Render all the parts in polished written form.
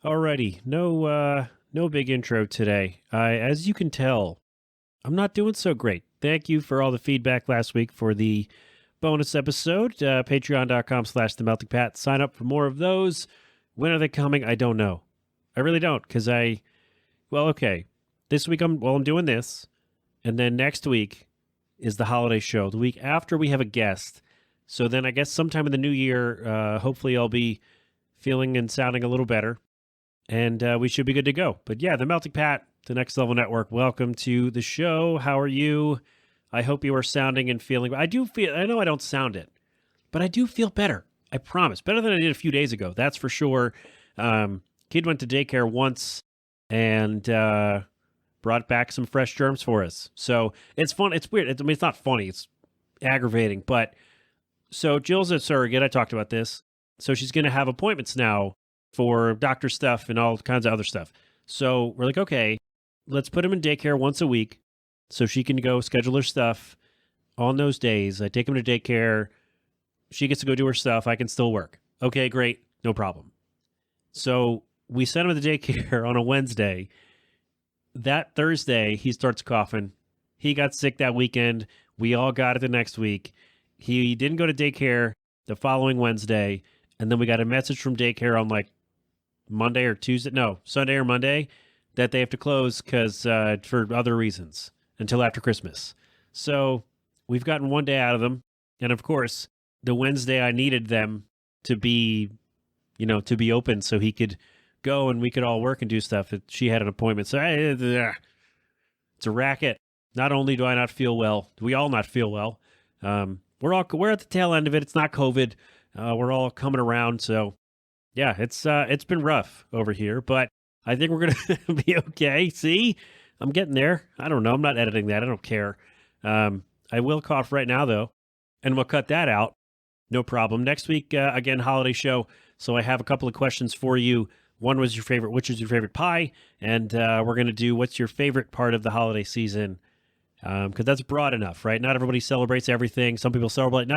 Alrighty, no big intro today. As you can tell, I'm not doing so great. Thank you for all the feedback last week for the bonus episode. Patreon.com/the melting pat. Sign up for more of those. When are they coming? I don't know. I really don't, because okay. This week I'm doing this, and then next week is the holiday show. The week after we have a guest. So then I guess sometime in the new year, hopefully I'll be feeling and sounding a little better and we should be good to go. But yeah, the Melting Pat, the Next Level Network. Welcome to the show. How are you? I hope you are sounding and feeling. I know I don't sound it, but I do feel better. I promise. Better than I did a few days ago. That's for sure. Kid went to daycare once and brought back some fresh germs for us. So it's fun. It's weird. It's not funny. It's aggravating. But so Jill's a surrogate. I talked about this. So she's going to have appointments now for doctor stuff and all kinds of other stuff. So we're like, okay, let's put him in daycare once a week so she can go schedule her stuff on those days. I take him to daycare. She gets to go do her stuff. I can still work. Okay, great. No problem. So we sent him to daycare on a Wednesday. That Thursday, he starts coughing. He got sick that weekend. We all got it the next week. He didn't go to daycare the following Wednesday. And then we got a message from daycare on like Monday or Tuesday, no, Sunday or Monday, that they have to close because for other reasons until after Christmas. So we've gotten one day out of them. And of course, the Wednesday I needed them to be, to be open so he could go and we could all work and do stuff. She had an appointment. So it's a racket. Not only do I not feel well, we all not feel well. We're at the tail end of it. It's not COVID. We're all coming around. So yeah, it's been rough over here, but I think we're going to be okay. See, I'm getting there. I don't know. I'm not editing that. I don't care. I will cough right now though, and we'll cut that out. No problem. Next week, again, holiday show. So I have a couple of questions for you. One was which is your favorite pie? And we're going to do what's your favorite part of the holiday season? Because that's broad enough, right? Not everybody celebrates everything. Some people celebrate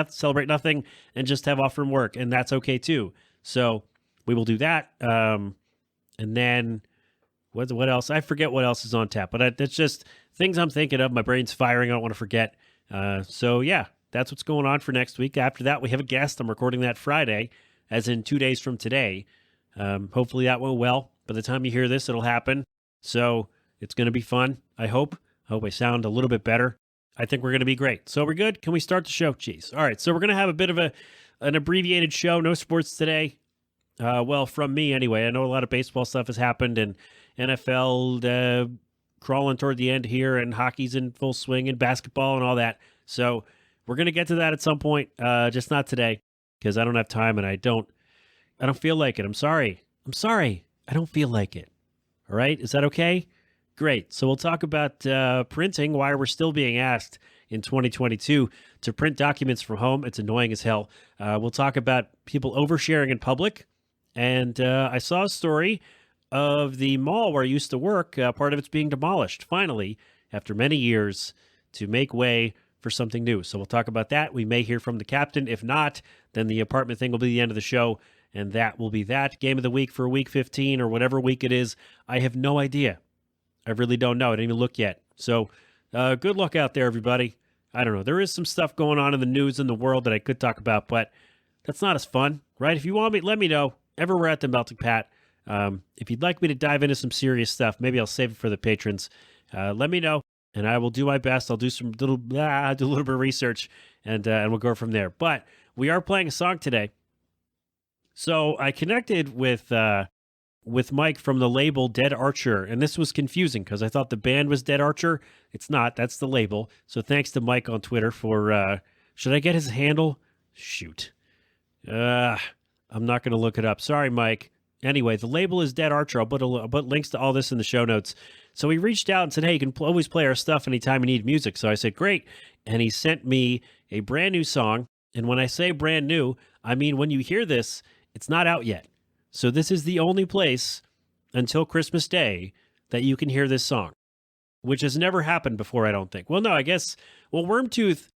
nothing and just have off from work, and that's okay too. So we will do that. And then what else? I forget what else is on tap, but it's just things I'm thinking of. My brain's firing. I don't want to forget. So yeah, that's what's going on for next week. After that, we have a guest. I'm recording that Friday, as in 2 days from today. Hopefully that went well. By the time you hear this, it'll happen. So it's going to be fun. I hope I sound a little bit better. I think we're going to be great. So we're good. Can we start the show? Jeez. All right. So we're going to have a bit of an abbreviated show. No sports today. Well, from me anyway. I know a lot of baseball stuff has happened and NFL crawling toward the end here and hockey's in full swing and basketball and all that. So we're going to get to that at some point. Just not today because I don't have time and I don't feel like it. I'm sorry. I don't feel like it. All right. Is that okay? Great. So we'll talk about printing, why we're still being asked in 2022 to print documents from home. It's annoying as hell. We'll talk about people oversharing in public. And I saw a story of the mall where I used to work. Part of it's being demolished, finally, after many years, to make way for something new. So we'll talk about that. We may hear from the captain. If not, then the apartment thing will be the end of the show. And that will be that. Game of the week for week 15 or whatever week it is. I have no idea. I really don't know. I didn't even look yet. So good luck out there, everybody. I don't know. There is some stuff going on in the news in the world that I could talk about, but that's not as fun, right? If you want me, let me know. Everywhere at the Melting Pat. If you'd like me to dive into some serious stuff, maybe I'll save it for the patrons. Let me know, and I will do my best. I'll do do a little bit of research, and we'll go from there. But we are playing a song today. So I connected with Mike from the label Dead Archer, and this was confusing because I thought the band was Dead Archer. It's not. That's the label. So thanks to Mike on Twitter for. Should I get his handle? Shoot. I'm not going to look it up. Sorry, Mike. Anyway, the label is Dead Archer. I'll put links to all this in the show notes. So he reached out and said, hey, you can always play our stuff anytime you need music. So I said, great. And he sent me a brand new song. And when I say brand new, I mean when you hear this, it's not out yet. So this is the only place until Christmas Day that you can hear this song, which has never happened before, I don't think. Well, no, I guess, when Wormtooth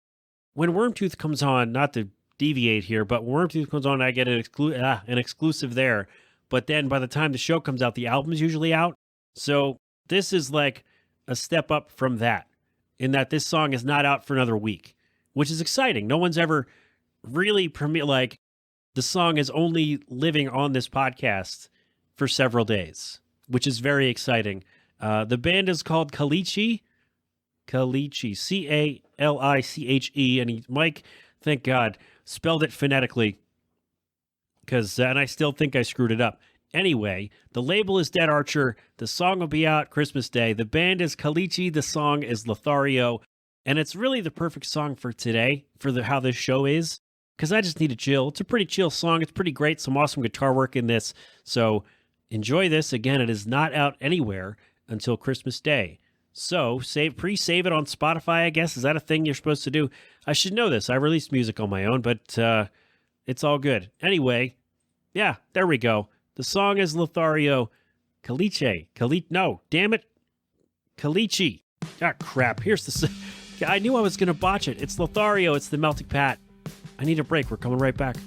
comes on, not to deviate here, but when Wormtooth comes on, I get an exclusive there. but then by the time the show comes out, the album's usually out. So this is like a step up from that, in that this song is not out for another week, which is exciting. No one's ever really like the song is only living on this podcast for several days, which is very exciting. The band is called Caliche, Caliche, and Mike, thank God, spelled it phonetically, and I still think I screwed it up. Anyway, the label is Dead Archer. The song will be out Christmas Day. The band is Caliche. The song is Lothario. And it's really the perfect song for today, for how this show is, because I just need to chill. It's a pretty chill song. It's pretty great. Some awesome guitar work in this. So enjoy this. Again, it is not out anywhere until Christmas Day. So pre-save it on Spotify, I guess. Is that a thing you're supposed to do? I should know this. I released music on my own, but it's all good. Anyway, yeah, there we go. The song is Lothario, Caliche. No, damn it. Caliche. Ah, crap. Here's the... I knew I was going to botch it. It's Lothario. It's the Melting Pat. I need a break. We're coming right back.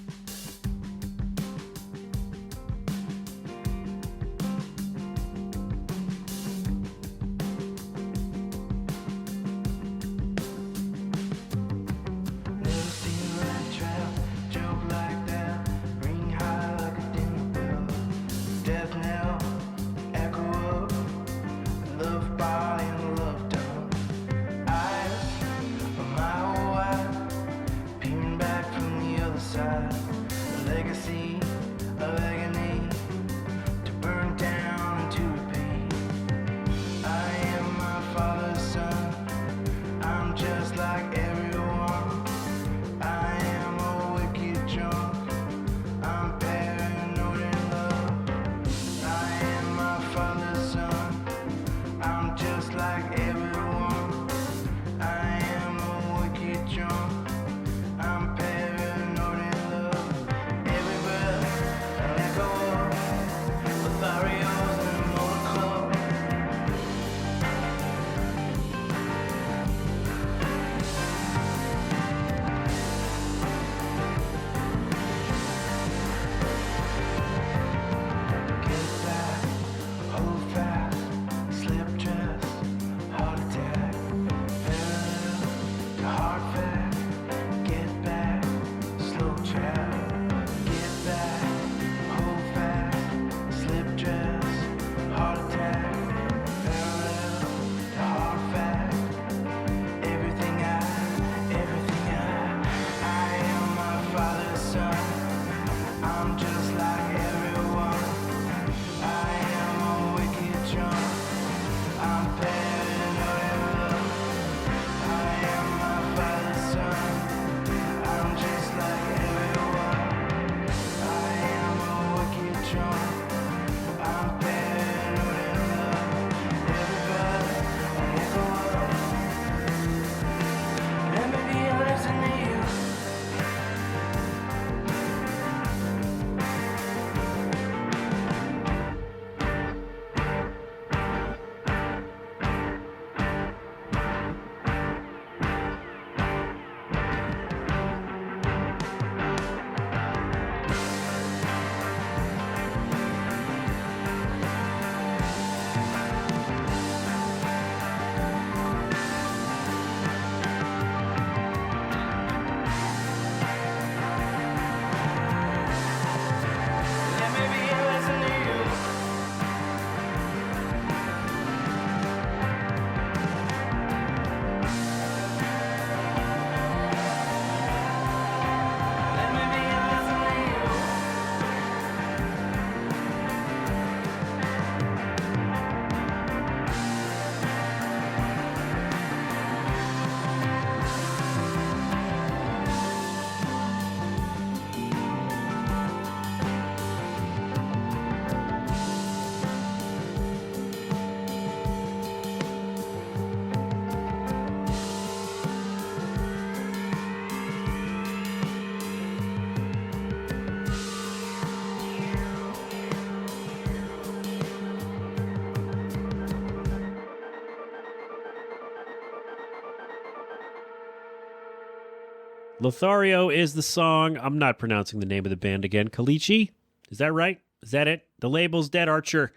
Lothario is the song. I'm not pronouncing the name of the band again. Caliche? Is that right? Is that it? The label's dead, Archer.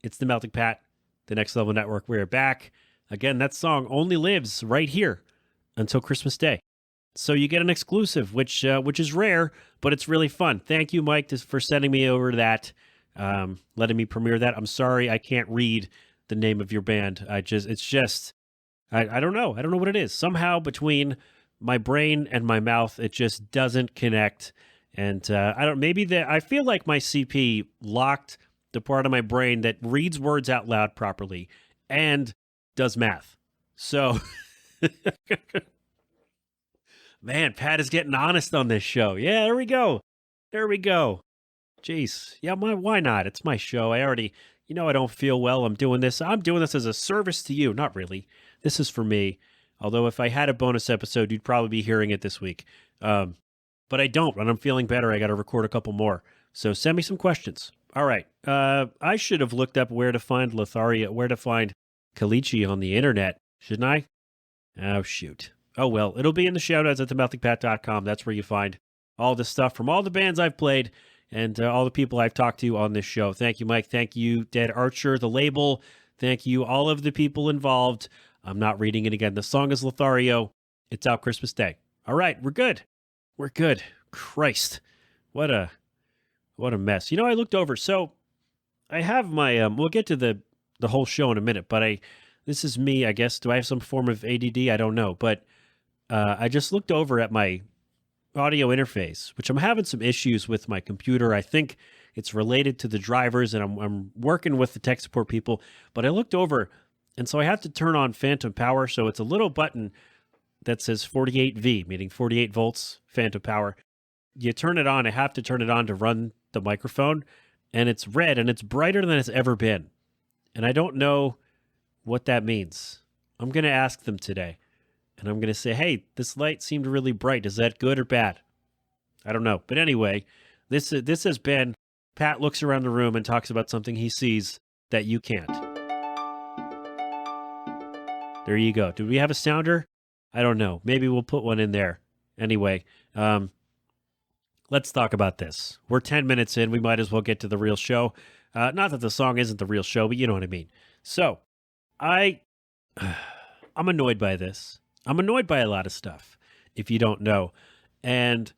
It's the Melting Pat, the Next Level Network. We're back. Again, that song only lives right here until Christmas Day. So you get an exclusive, which is rare, but it's really fun. Thank you, Mike, for sending me over that, letting me premiere that. I'm sorry I can't read the name of your band. I don't know. I don't know what it is. Somehow between my brain and my mouth, it just doesn't connect. And I feel like my CP locked the part of my brain that reads words out loud properly and does math. So, man, Pat is getting honest on this show. Yeah, there we go. There we go. Jeez. Yeah, why not? It's my show. I don't feel well. I'm doing this as a service to you. Not really. This is for me. Although if I had a bonus episode, you'd probably be hearing it this week. But I don't. When I'm feeling better, I got to record a couple more. So send me some questions. All right. I should have looked up where to find Caliche on the internet, shouldn't I? Oh, shoot. Oh, well, it'll be in the show notes at themeltingpat.com. That's where you find all the stuff from all the bands I've played and all the people I've talked to on this show. Thank you, Mike. Thank you, Dead Archer, the label. Thank you, all of the people involved. I'm not reading it again. The song is Lothario. It's out Christmas Day. All right, we're good. We're good. Christ. What a mess. I looked over. So I have my, we'll get to the whole show in a minute, but this is me, I guess. Do I have some form of ADD? I don't know. But I just looked over at my audio interface, which I'm having some issues with my computer. I think it's related to the drivers, and I'm working with the tech support people. But I looked over, and so I have to turn on phantom power. So it's a little button that says 48V, meaning 48 volts phantom power. You turn it on. I have to turn it on to run the microphone, and it's red, and it's brighter than it's ever been. And I don't know what that means. I'm going to ask them today. And I'm going to say, hey, this light seemed really bright. Is that good or bad? I don't know. But anyway, this has been Pat looks around the room and talks about something he sees that you can't. There you go. Do we have a sounder? I don't know. Maybe we'll put one in there. Anyway, let's talk about this. We're 10 minutes in. We might as well get to the real show. Not that the song isn't the real show, but you know what I mean. So, I'm annoyed by this. I'm annoyed by a lot of stuff, if you don't know. And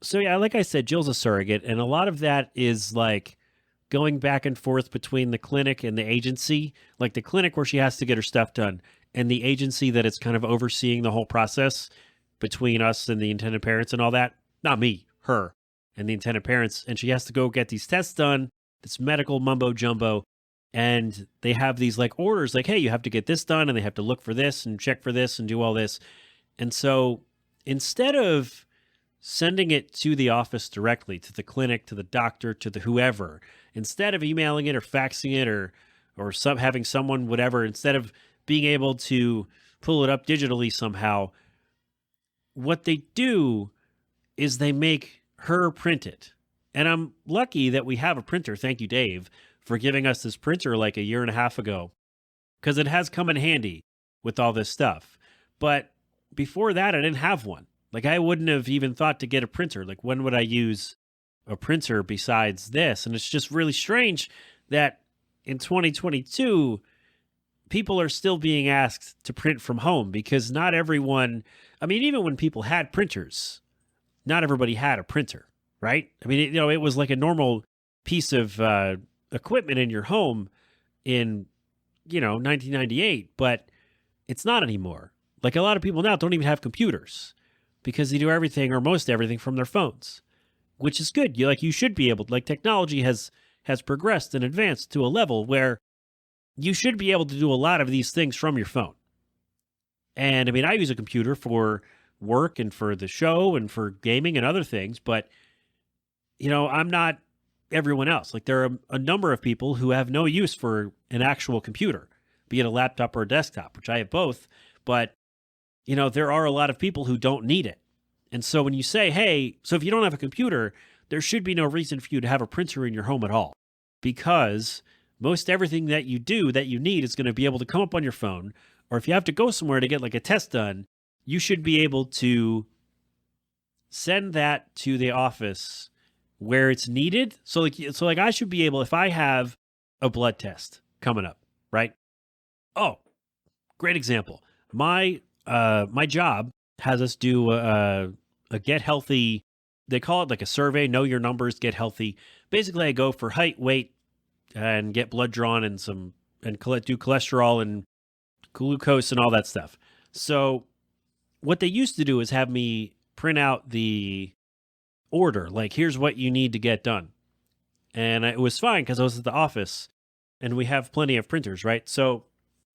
so, yeah, like I said, Jill's a surrogate, and a lot of that is like going back and forth between the clinic and the agency, like the clinic where she has to get her stuff done, and the agency that is kind of overseeing the whole process between us and the intended parents and all that. Not me, her, and the intended parents. And she has to go get these tests done, this medical mumbo jumbo. And they have these like orders like, hey, you have to get this done, and they have to look for this and check for this and do all this. And so instead of sending it to the office directly, to the clinic, to the doctor, to the whoever, instead of emailing it or faxing it or having someone, whatever, instead of being able to pull it up digitally somehow, what they do is they make her print it. And I'm lucky that we have a printer. Thank you, Dave, for giving us this printer like a year and a half ago, because it has come in handy with all this stuff. But before that, I didn't have one. Like, I wouldn't have even thought to get a printer. Like, when would I use a printer besides this? And it's just really strange that in 2022, people are still being asked to print from home, because not everyone, I mean, even when people had printers, not everybody had a printer, right? I mean, it was like a normal piece of equipment in your home in, 1998, but it's not anymore. Like, a lot of people now don't even have computers because they do everything or most everything from their phones, which is good. You should be able to, like, technology has progressed and advanced to a level where you should be able to do a lot of these things from your phone. And I mean, I use a computer for work and for the show and for gaming and other things, but I'm not everyone else. Like, there are a number of people who have no use for an actual computer, be it a laptop or a desktop, which I have both. But, there are a lot of people who don't need it. And so when you say, hey, so if you don't have a computer, there should be no reason for you to have a printer in your home at all, because most everything that you do that you need is going to be able to come up on your phone. Or if you have to go somewhere to get like a test done, you should be able to send that to the office where it's needed. So like I should be able, if I have a blood test coming up, right? Oh, great example. My job has us do a get healthy. They call it like a survey. Know your numbers, get healthy. Basically, I go for height, weight, and get blood drawn and do cholesterol and glucose and all that stuff. So what they used to do is have me print out the order. Like, here's what you need to get done, and it was fine because I was at the office, and we have plenty of printers, right? So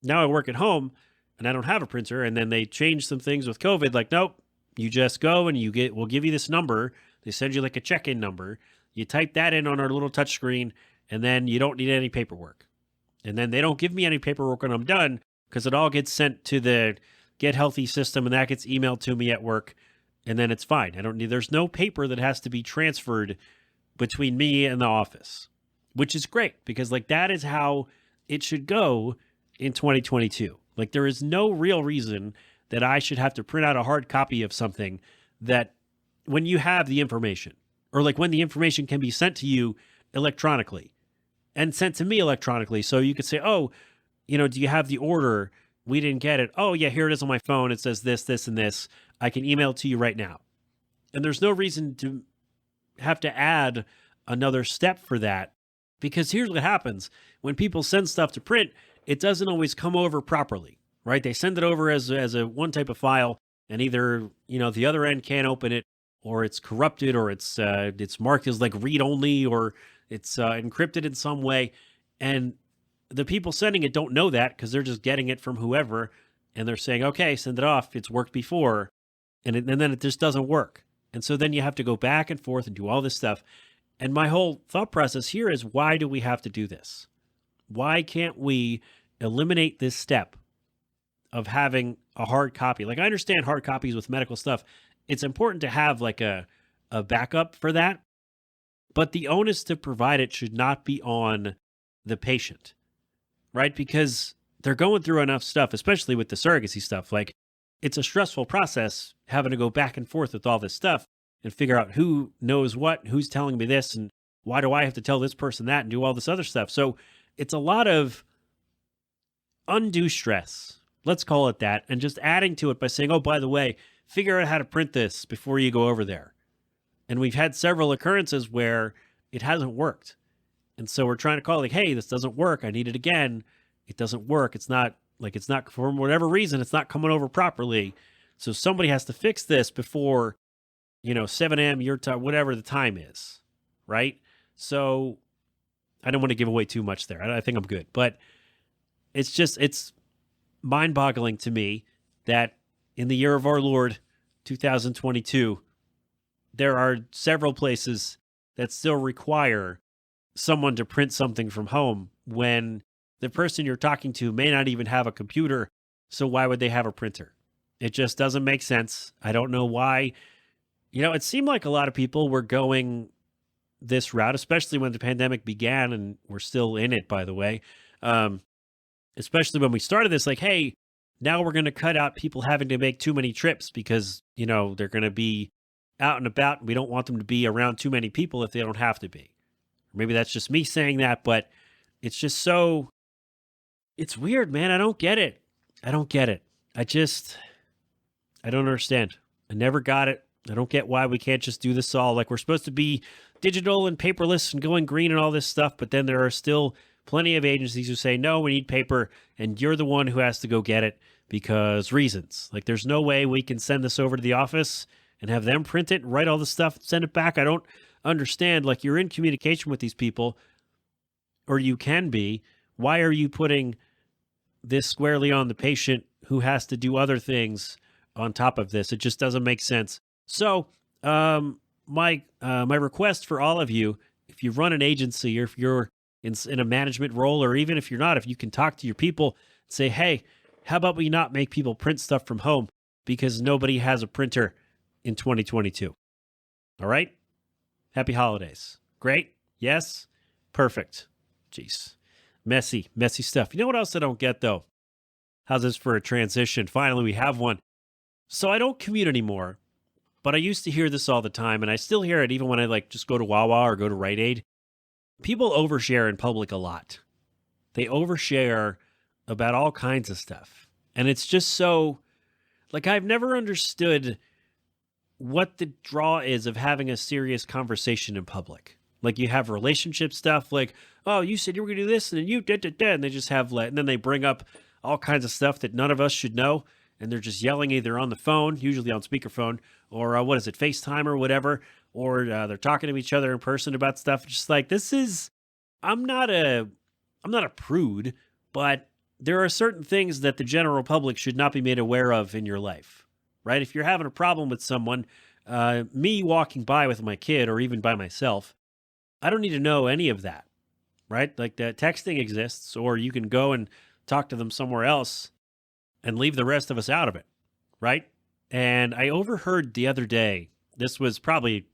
now I work at home and I don't have a printer. And then they changed some things with COVID. Like, nope, you just go and we'll give you this number. They send you like a check-in number. You type that in on our little touch screen, and then you don't need any paperwork. And then they don't give me any paperwork when I'm done because it all gets sent to the Get Healthy system, and that gets emailed to me at work. And then it's fine. There's no paper that has to be transferred between me and the office, which is great because like that is how it should go in 2022. Like there is no real reason that I should have to print out a hard copy of something that when you have the information, or like when the information can be sent to you electronically and sent to me electronically. So you could say, oh, do you have the order? We didn't get it. Oh yeah, here it is on my phone. It says this, this, and this. I can email it to you right now. And there's no reason to have to add another step for that, because here's what happens. When people send stuff to print, it doesn't always come over properly, right? They send it over as a one type of file, and either, the other end can't open it, or it's corrupted, or it's marked as like read only, or it's encrypted in some way. And the people sending it don't know that because they're just getting it from whoever, and they're saying, okay, send it off. It's worked before. And then it just doesn't work. And so then you have to go back and forth and do all this stuff. And my whole thought process here is, why do we have to do this? Why can't we eliminate this step of having a hard copy? Like, I understand hard copies with medical stuff. It's important to have like a backup for that. But the onus to provide it should not be on the patient, right? Because they're going through enough stuff, especially with the surrogacy stuff. Like, it's a stressful process having to go back and forth with all this stuff and figure out who knows what, who's telling me this, and why do I have to tell this person that and do all this other stuff. So it's a lot of undue stress, let's call it that, and just adding to it by saying, oh, by the way, figure out how to print this before you go over there. And we've had several occurrences where it hasn't worked. And so we're trying to call like, hey, this doesn't work. I need it again. It doesn't work. It's not, for whatever reason, it's not coming over properly. So somebody has to fix this before, 7 a.m. your time, whatever the time is, right? So I don't want to give away too much there. I think I'm good. But it's mind-boggling to me that in the year of our Lord, 2022, there are several places that still require someone to print something from home when the person you're talking to may not even have a computer. So why would they have a printer? It just doesn't make sense. I don't know why. It seemed like a lot of people were going this route, especially when the pandemic began, and we're still in it, by the way. Especially when we started this, like, hey, now we're going to cut out people having to make too many trips because, they're going to be out and about, and we don't want them to be around too many people if they don't have to be. Maybe that's just me saying that, but it's just it's weird, man. I don't get it. I don't understand. I never got it. I don't get why we can't just do this all. Like, we're supposed to be digital and paperless and going green and all this stuff, but then there are still plenty of agencies who say, no, we need paper, and you're the one who has to go get it because reasons. Like, there's no way we can send this over to the office and have them print it, write all the stuff, send it back. I don't understand. Like, you're in communication with these people, or you can be. Why are you putting this squarely on the patient who has to do other things on top of this? It just doesn't make sense. So my request for all of you, if you run an agency, or if you're in a management role, or even if you're not, if you can talk to your people and say, hey, how about we not make people print stuff from home because nobody has a printer in 2022? All right? Happy holidays. Great? Yes? Perfect. Jeez. Messy stuff. You know what else I don't get, though? How's this for a transition? Finally, we have one. So I don't commute anymore, But I used to hear this all the time, and I still hear it even when I like just go to Wawa or go to Rite Aid. People overshare in public a lot. They overshare about all kinds of stuff. And it's just so, like, I've never understood what the draw is of having a serious conversation in public. Like, you have relationship stuff, like, oh, you said you were going to do this, and then you did, and they just have, and then they bring up all kinds of stuff that none of us should know. And they're just yelling either on the phone, usually on speakerphone, or what is it, FaceTime or whatever, or they're talking to each other in person about stuff. Just like, this is, I'm not a prude, but there are certain things that the general public should not be made aware of in your life, right? If you're having a problem with someone, me walking by with my kid or even by myself, I don't need to know any of that, right? Like, the texting exists, or you can go and talk to them somewhere else and leave the rest of us out of it, right? And I overheard the other day, this was probably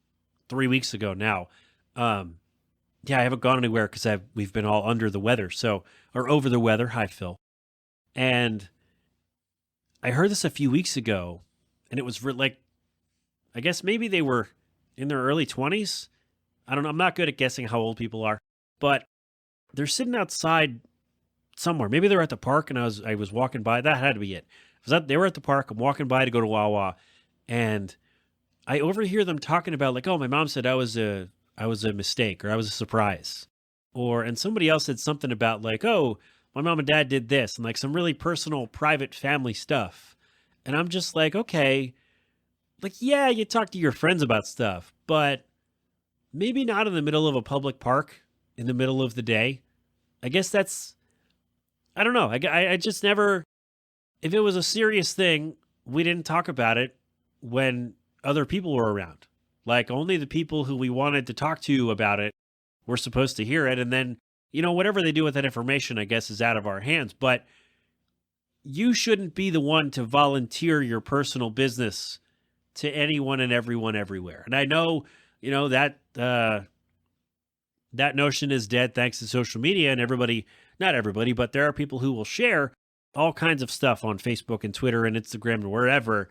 3 weeks ago now. Yeah, I haven't gone anywhere because we've been all under the weather, or over the weather. Hi, Phil. And I heard this a few weeks ago, and it was like, I guess maybe they were in their early 20s. I don't know. I'm not good at guessing how old people are, but they're sitting outside somewhere. Maybe they're at the park, and I was walking by. That had to be it. They were at the park. I'm walking by to go to Wawa, and I overhear them talking about, like, oh, my mom said I was a mistake, or I was a surprise, and somebody else said something about, like, oh, my mom and dad did this, and like some really personal, private family stuff. And I'm just like, okay, like, yeah, you talk to your friends about stuff, but maybe not in the middle of a public park in the middle of the day. I guess that's, I don't know. I just never, if it was a serious thing, we didn't talk about it when other people were around. Like, only the people who we wanted to talk to about it were supposed to hear it. And then, whatever they do with that information, I guess, is out of our hands. But you shouldn't be the one to volunteer your personal business to anyone and everyone everywhere. And I know, that that notion is dead thanks to social media, and everybody, not everybody, but there are people who will share all kinds of stuff on Facebook and Twitter and Instagram and wherever.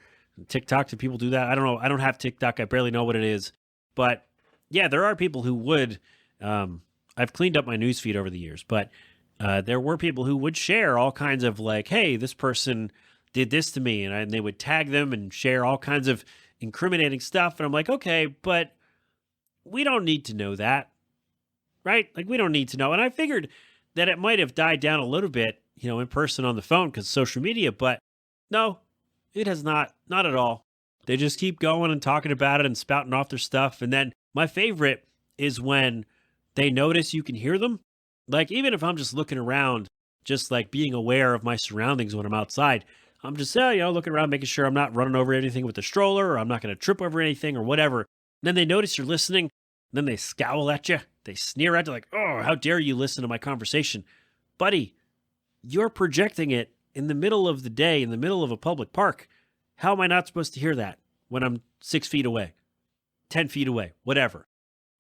TikTok, do people do that? I don't know. I don't have TikTok. I barely know what it is. But yeah, there are people who would, I've cleaned up my newsfeed over the years, but there were people who would share all kinds of, like, hey, this person did this to me. And they would tag them and share all kinds of incriminating stuff. And I'm like, okay, but we don't need to know that, right? Like, we don't need to know. And I figured that it might have died down a little bit, in person on the phone because social media, but no, it has not at all. They just keep going and talking about it and spouting off their stuff. And then my favorite is when they notice you can hear them. Like, even if I'm just looking around, just like being aware of my surroundings when I'm outside, I'm just, looking around, making sure I'm not running over anything with the stroller, or I'm not going to trip over anything or whatever. And then they notice you're listening. And then they scowl at you. They sneer at you like, oh, how dare you listen to my conversation? Buddy, you're projecting it in the middle of the day, in the middle of a public park. How am I not supposed to hear that when I'm 6 feet away, 10 feet away, whatever?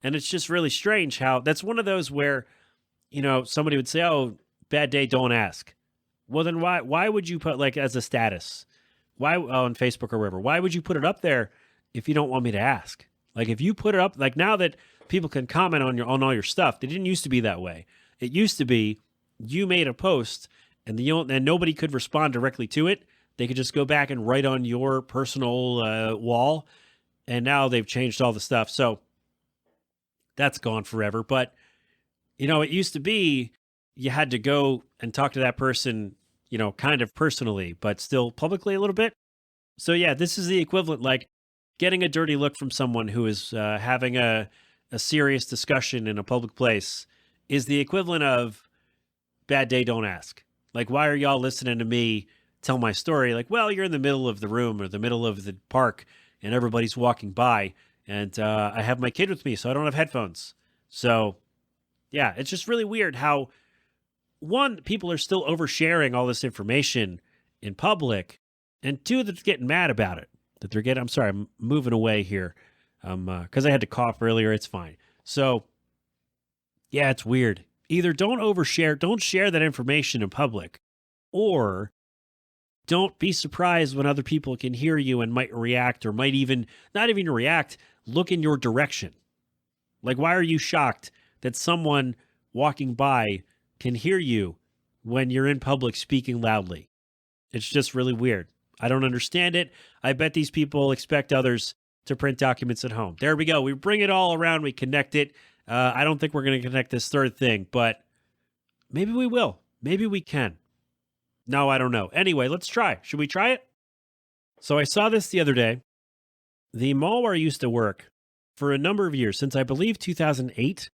And it's just really strange how that's one of those where, somebody would say, oh, bad day, don't ask. Well, then why would you put, like, as a status? Why, on Facebook or wherever, why would you put it up there if you don't want me to ask? Like, if you put it up, like, now that people can comment on all your stuff, it didn't used to be that way. It used to be you made a post and nobody could respond directly to it. They could just go back and write on your personal wall. And now they've changed all the stuff. So that's gone forever. But, it used to be you had to go and talk to that person, kind of personally, but still publicly a little bit. So yeah, this is the equivalent, like getting a dirty look from someone who is having a serious discussion in a public place is the equivalent of bad day, don't ask. Like, why are y'all listening to me tell my story? Like, well, you're in the middle of the room or the middle of the park and everybody's walking by, and I have my kid with me, so I don't have headphones. So yeah, it's just really weird how, one, people are still oversharing all this information in public, and two, they're getting mad about it. I'm sorry, I'm moving away here because I had to cough earlier. It's fine. So yeah, it's weird. Either don't overshare, don't share that information in public, or don't be surprised when other people can hear you and might react or might even not even react, look in your direction. Like, why are you shocked that someone walking by can hear you when you're in public speaking loudly? It's just really weird. I don't understand it. I bet these people expect others to print documents at home. There we go. We bring it all around. We connect it. I don't think we're going to connect this third thing, but maybe we will. Maybe we can. No, I don't know. Anyway, let's try. Should we try it? So I saw this the other day. The mall where I used to work for a number of years, since I believe 2008,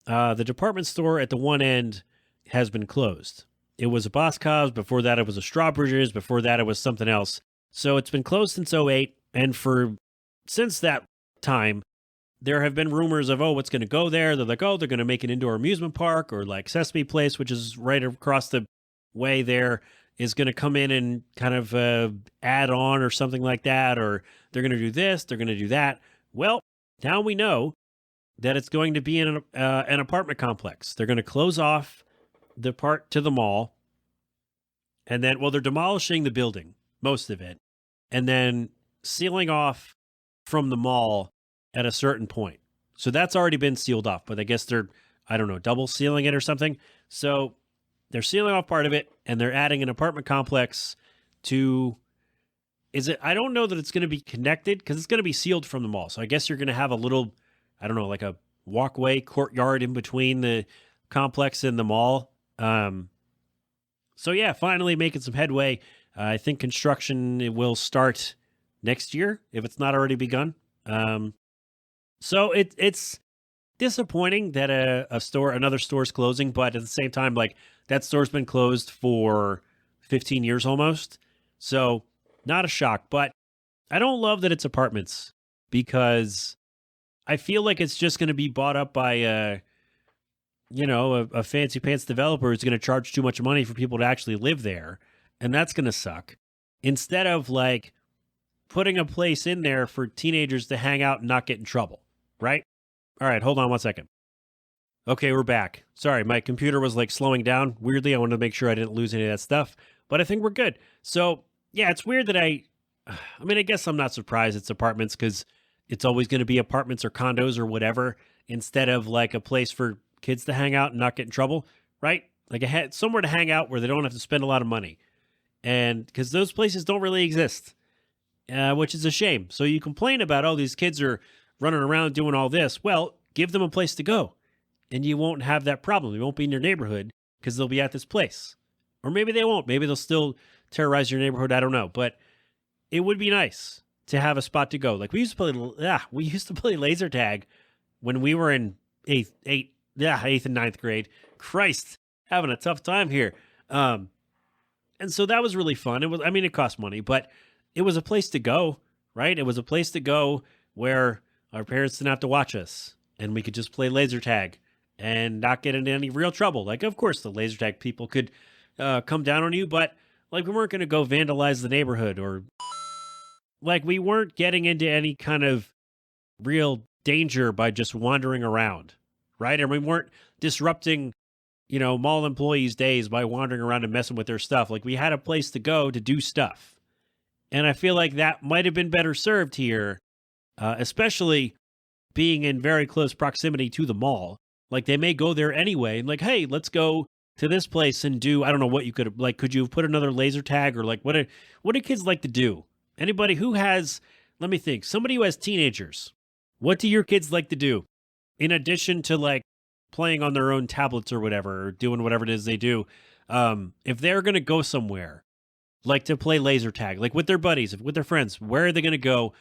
the department store at the one end has been closed. It was a Boscov's. Before that, it was a Strawbridge's. Before that, it was something else. So it's been closed since '08. And since that time, there have been rumors of, what's going to go there? They're like, they're going to make an indoor amusement park, or like Sesame Place, which is right across the way there, is going to come in and kind of add on or something like that. Or they're going to do this, they're going to do that. Well, now we know that it's going to be in an apartment complex. They're going to close off the part to the mall. And then, they're demolishing the building, most of it, and then sealing off from the mall at a certain point. So that's already been sealed off, but I guess they're, I don't know, double sealing it or something. So they're sealing off part of it, and they're adding an apartment complex to, I don't know that it's going to be connected because it's going to be sealed from the mall. So I guess you're going to have a little, I don't know, like a walkway courtyard in between the complex and the mall. So yeah, finally making some headway. I think construction will start next year if it's not already begun. So it's disappointing that another store's closing, but at the same time, like, that store's been closed for 15 years almost. So not a shock, but I don't love that it's apartments because I feel like it's just going to be bought up by a fancy pants developer who's going to charge too much money for people to actually live there. And that's going to suck. Instead of like putting a place in there for teenagers to hang out and not get in trouble, right? All right, hold on one second. Okay, we're back. Sorry, my computer was like slowing down weirdly. I wanted to make sure I didn't lose any of that stuff, but I think we're good. So yeah, it's weird that I guess I'm not surprised it's apartments because it's always going to be apartments or condos or whatever instead of like a place for kids to hang out and not get in trouble, right? Like somewhere to hang out where they don't have to spend a lot of money. And because those places don't really exist, which is a shame. So you complain about, these kids are running around doing all this. Well, give them a place to go and you won't have that problem. You won't be in your neighborhood because they'll be at this place. Or maybe they won't. Maybe they'll still terrorize your neighborhood. I don't know. But it would be nice to have a spot to go. Like we used to play laser tag when we were in eighth and ninth grade. Christ, having a tough time here. And so that was really fun. It cost money, but it was a place to go, right? It was a place to go where our parents didn't have to watch us and we could just play laser tag and not get into any real trouble. Like, of course, the laser tag people could come down on you, but like we weren't going to go vandalize the neighborhood or like we weren't getting into any kind of real danger by just wandering around, right? And we weren't disrupting mall employees' days by wandering around and messing with their stuff. Like we had a place to go to do stuff. And I feel like that might have been better served here, especially being in very close proximity to the mall. Like they may go there anyway and like, hey, let's go to this place and do, I don't know what you could you have put another laser tag or like, what do kids like to do? Anybody who has, let me think, somebody who has teenagers, what do your kids like to do? In addition to like playing on their own tablets or whatever, or doing whatever it is they do. If they're going to go somewhere, like to play laser tag, like with their buddies, with their friends, where are they going to go?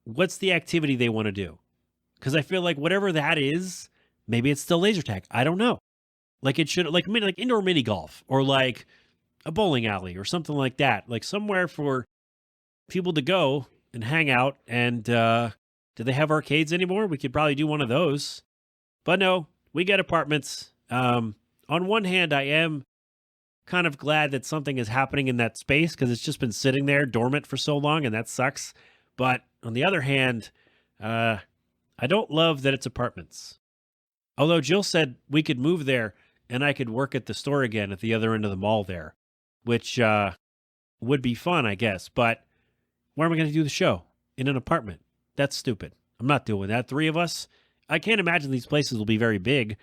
What's the activity they want to do? Because I feel like whatever that is, maybe it's still laser tag. I don't know. Like it should, like indoor mini golf or like a bowling alley or something like that. Like somewhere for people to go and hang out. And do they have arcades anymore? We could probably do one of those. But no, we get apartments. On one hand, I am kind of glad that something is happening in that space because it's just been sitting there dormant for so long and that sucks. But on the other hand, I don't love that it's apartments. Although Jill said we could move there and I could work at the store again at the other end of the mall there, which would be fun, I guess. But where am I going to do the show? In an apartment. That's stupid. I'm not doing that. Three of us. I can't imagine these places will be very big,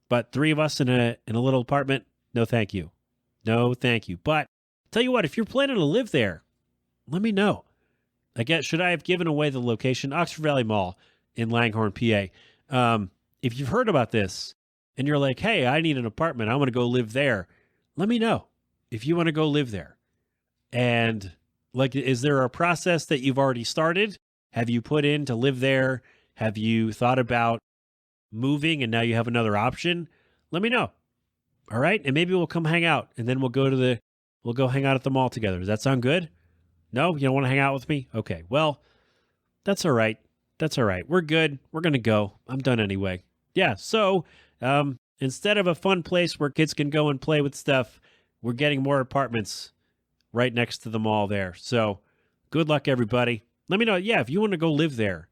but three of us in a little apartment. No, thank you. No, thank you. But tell you what, if you're planning to live there, let me know. I guess, should I have given away the location? Oxford Valley Mall in Langhorne, PA. If you've heard about this and you're like, hey, I need an apartment, I want to go live there, let me know if you want to go live there. And like, is there a process that you've already started? Have you put in to live there? Have you thought about moving and now you have another option? Let me know. All right. And maybe we'll come hang out and then we'll go hang out at the mall together. Does that sound good? No, you don't want to hang out with me? Okay. Well, that's all right. That's all right. We're good. We're going to go. I'm done anyway. Yeah. So, instead of a fun place where kids can go and play with stuff, we're getting more apartments right next to the mall there. So good luck, everybody. Let me know. Yeah. If you want to go live there,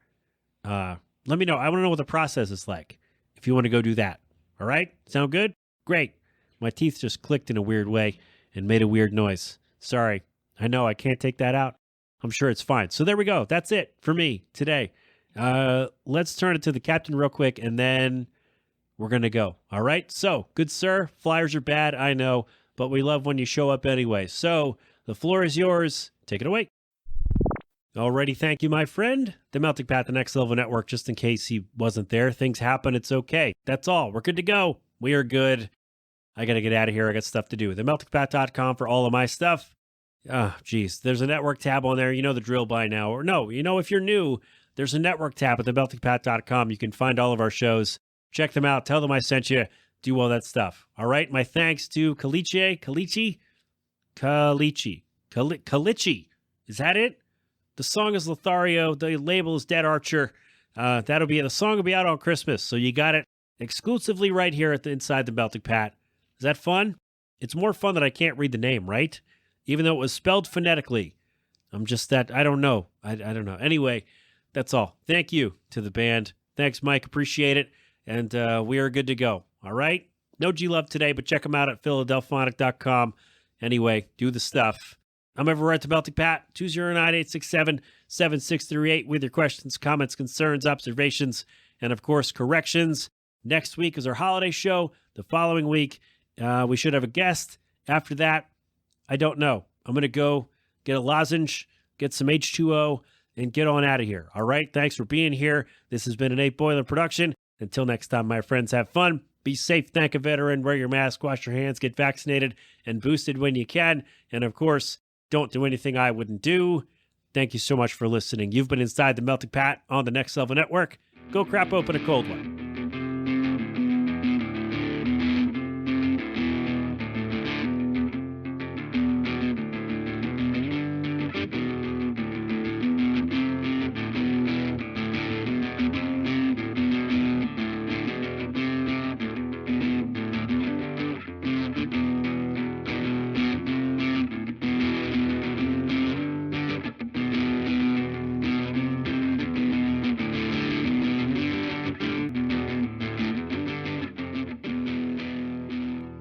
let me know. I want to know what the process is like if you want to go do that. All right. Sound good? Great. My teeth just clicked in a weird way and made a weird noise. Sorry. I know I can't take that out. I'm sure it's fine. So there we go. That's it for me today. Let's turn it to the captain real quick and then we're going to go. All right. So good, sir. Flyers are bad. I know, but we love when you show up anyway. So the floor is yours. Take it away. Alrighty. Thank you, my friend. The Melting Pat, the Next Level Network, just in case he wasn't there. Things happen. It's okay. That's all. We're good to go. We are good. I got to get out of here. I got stuff to do. TheMeltingPat.com for all of my stuff. Geez. There's a network tab on there. You know the drill by now. Or no, if you're new, there's a network tab at TheMeltingPat.com. You can find all of our shows. Check them out. Tell them I sent you. Do all that stuff. All right. My thanks to Caliche. Is that it? The song is Lothario. The label is Dead Archer. The song will be out on Christmas. So you got it exclusively right here at Inside the Melting Pat. Is that fun? It's more fun that I can't read the name, right? Even though it was spelled phonetically. I don't know. I don't know. Anyway, that's all. Thank you to the band. Thanks, Mike. Appreciate it. And we are good to go. All right? No G-Love today, but check them out at Philadelphonic.com. Anyway, do the stuff. I'm everywhere at the Melting Pat, 209-867-7638 with your questions, comments, concerns, observations, and of course, corrections. Next week is our holiday show. The following week, we should have a guest. After that, I don't know. I'm going to go get a lozenge, get some H2O, and get on out of here. All right? Thanks for being here. This has been an 8-Boiler production. Until next time, my friends, have fun. Be safe. Thank a veteran. Wear your mask. Wash your hands. Get vaccinated and boosted when you can. And of course, don't do anything I wouldn't do. Thank you so much for listening. You've been Inside the Melting Pat on the Next Level Network. Go crap open a cold one.